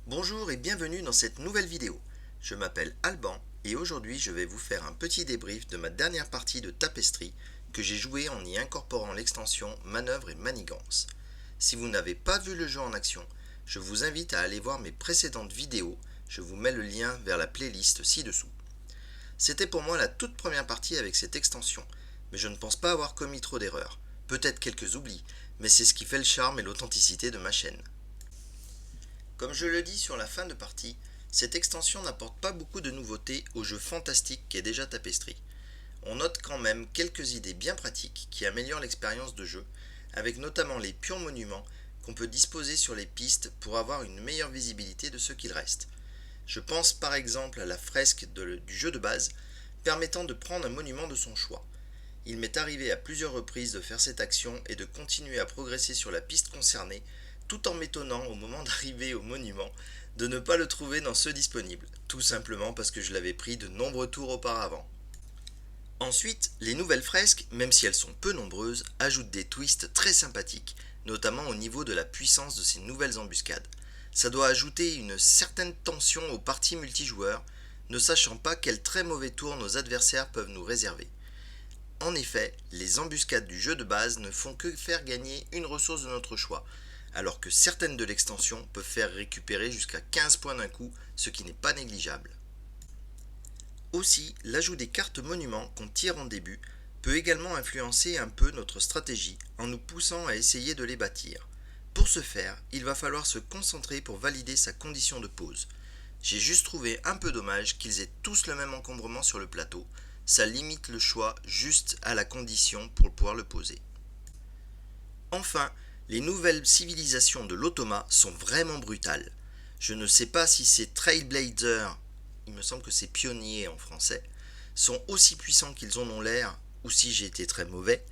Bonjour et bienvenue dans cette nouvelle vidéo. Je m'appelle Alban et aujourd'hui je vais vous faire un petit débrief de ma dernière partie de Tapestry que j'ai joué en y incorporant l'extension Manœuvre et Manigance. Si vous n'avez pas vu le jeu en action, je vous invite à aller voir mes précédentes vidéos, je vous mets le lien vers la playlist ci-dessous. C'était pour moi la toute première partie avec cette extension, mais je ne pense pas avoir commis trop d'erreurs. Peut-être quelques oublis, mais c'est ce qui fait le charme et l'authenticité de ma chaîne. Comme je le dis sur la fin de partie, cette extension n'apporte pas beaucoup de nouveautés au jeu fantastique qu'est déjà Tapestry. On note quand même quelques idées bien pratiques qui améliorent l'expérience de jeu, avec notamment les purs monuments qu'on peut disposer sur les pistes pour avoir une meilleure visibilité de ce qu'il reste. Je pense par exemple à la fresque du jeu de base permettant de prendre un monument de son choix. Il m'est arrivé à plusieurs reprises de faire cette action et de continuer à progresser sur la piste concernée, tout en m'étonnant au moment d'arriver au monument de ne pas le trouver dans ceux disponibles, tout simplement parce que je l'avais pris de nombreux tours auparavant. Ensuite, les nouvelles fresques, même si elles sont peu nombreuses, ajoutent des twists très sympathiques, notamment au niveau de la puissance de ces nouvelles embuscades. Ça doit ajouter une certaine tension aux parties multijoueurs, ne sachant pas quel très mauvais tour nos adversaires peuvent nous réserver. En effet, les embuscades du jeu de base ne font que faire gagner une ressource de notre choix, alors que certaines de l'extension peuvent faire récupérer jusqu'à 15 points d'un coup, ce qui n'est pas négligeable. Aussi, l'ajout des cartes monuments qu'on tire en début peut également influencer un peu notre stratégie en nous poussant à essayer de les bâtir. Pour ce faire, il va falloir se concentrer pour valider sa condition de pose. J'ai juste trouvé un peu dommage qu'ils aient tous le même encombrement sur le plateau, ça limite le choix juste à la condition pour pouvoir le poser. Enfin, les nouvelles civilisations de l'Automa sont vraiment brutales. Je ne sais pas si ces Trailblazers, il me semble que c'est pionniers en français, sont aussi puissants qu'ils en ont l'air, ou si j'ai été très mauvais,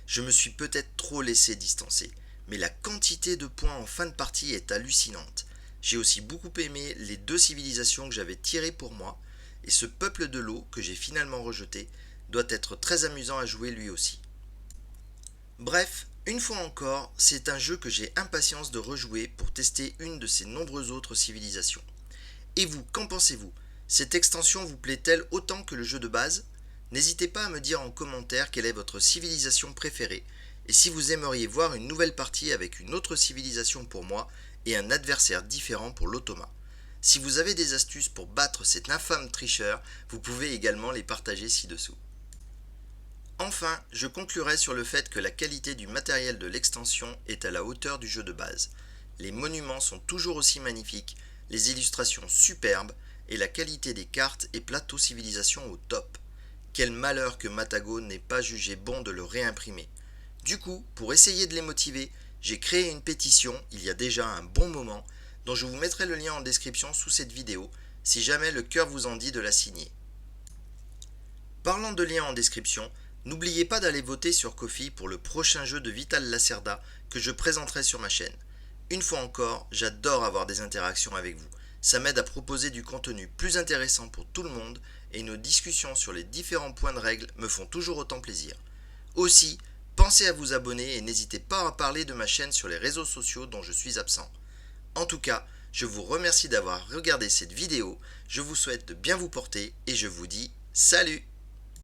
je me suis peut-être trop laissé distancer. Mais la quantité de points en fin de partie est hallucinante. J'ai aussi beaucoup aimé les deux civilisations que j'avais tirées pour moi, et ce peuple de l'eau que j'ai finalement rejeté doit être très amusant à jouer lui aussi. Bref, une fois encore, c'est un jeu que j'ai impatience de rejouer pour tester une de ces nombreuses autres civilisations. Et vous, qu'en pensez-vous? Cette extension vous plaît-elle autant que le jeu de base? N'hésitez pas à me dire en commentaire quelle est votre civilisation préférée, et si vous aimeriez voir une nouvelle partie avec une autre civilisation pour moi et un adversaire différent pour l'Automa. Si vous avez des astuces pour battre cet infâme tricheur, vous pouvez également les partager ci-dessous. Enfin, je conclurai sur le fait que la qualité du matériel de l'extension est à la hauteur du jeu de base. Les monuments sont toujours aussi magnifiques, les illustrations superbes, et la qualité des cartes et plateaux-civilisation au top. Quel malheur que Matago n'ait pas jugé bon de le réimprimer. Du coup, pour essayer de les motiver, j'ai créé une pétition il y a déjà un bon moment, dont je vous mettrai le lien en description sous cette vidéo, si jamais le cœur vous en dit de la signer. Parlant de liens en description, n'oubliez pas d'aller voter sur Ko-fi pour le prochain jeu de Vital Lacerda que je présenterai sur ma chaîne. Une fois encore, j'adore avoir des interactions avec vous. Ça m'aide à proposer du contenu plus intéressant pour tout le monde et nos discussions sur les différents points de règle me font toujours autant plaisir. Aussi, pensez à vous abonner et n'hésitez pas à parler de ma chaîne sur les réseaux sociaux dont je suis absent. En tout cas, je vous remercie d'avoir regardé cette vidéo, je vous souhaite de bien vous porter et je vous dis salut!